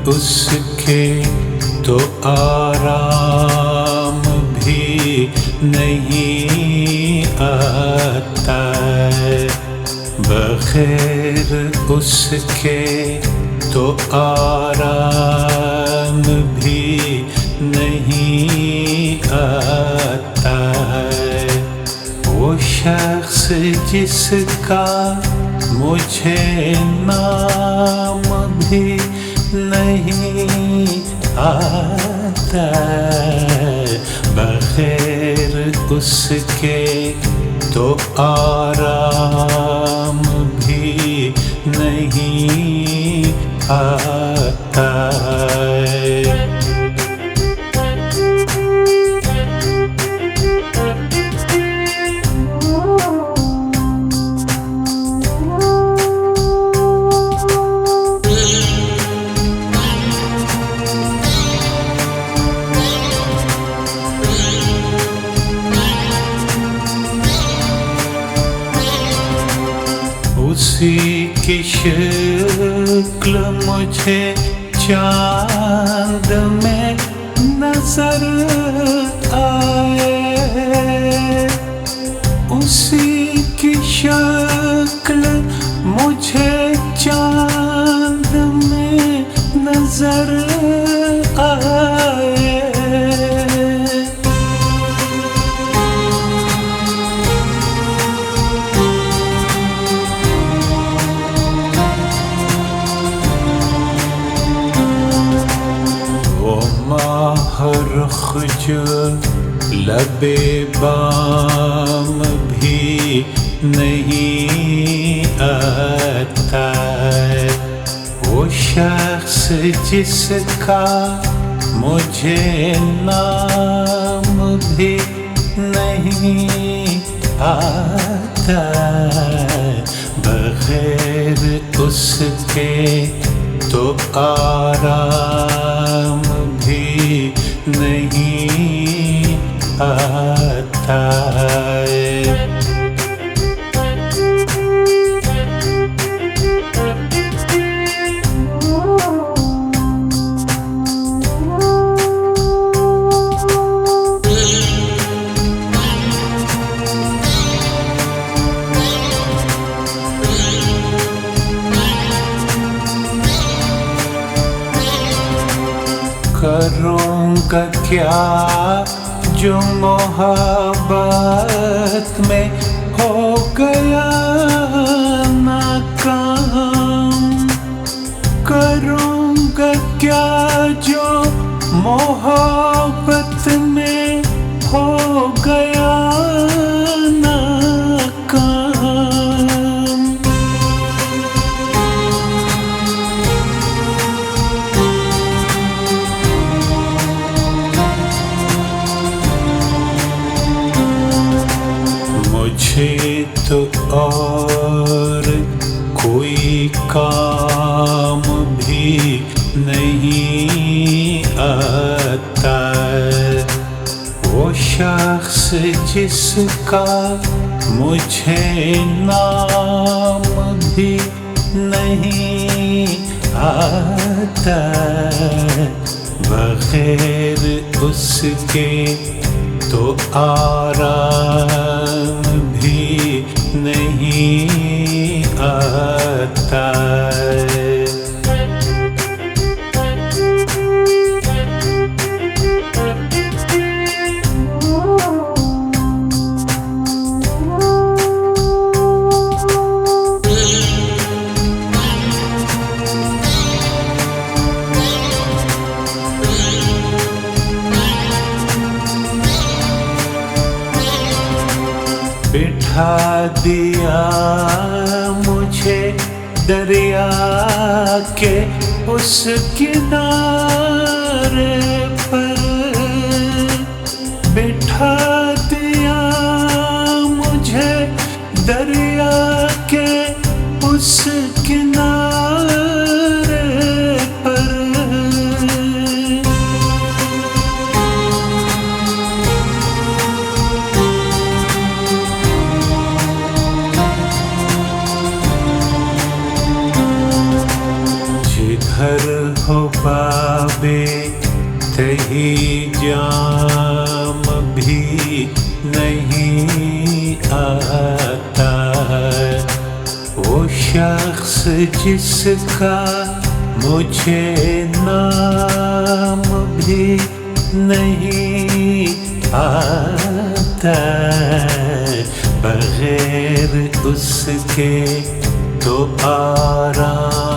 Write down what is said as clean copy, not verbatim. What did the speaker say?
उसके तो आराम भी नहीं आता, बग़ैर उसके तो आराम भी नहीं आता। वो शख्स जिसका मुझे नाम भी नहीं आता, बग़ैर उसके तो आराम भी नहीं आता। उसी की शक्ल मुझे चाँद में नजर आए, उसी की शक्ल मुझे चाँद में नजर आए। रुख जो लबे बाम भी नहीं आता, वो शख्स जिसका मुझे नाम भी नहीं आता, बग़ैर उसके तो आराम भी नहीं आता। करूँगा क्या जो मोहब्बत में हो गया नाकाम, करूँगा क्या जो मोहब्बत में हो गया नाकाम। मुझे तो और कोई काम भी नहीं आता, वो शख्स जिसका मुझे नाम भी नहीं आता, बग़ैर उसके तो आराम भी नहीं आता। बिठा दिया मुझे दरिया के उस किनारे पर, बिठा दिया मुझे दरिया के उस किनारे पर। जिधर हो वही जाम भी नहीं आता। वो शख्स जिसका मुझे नाम भी नहीं आता, बगैर उसके तो आराम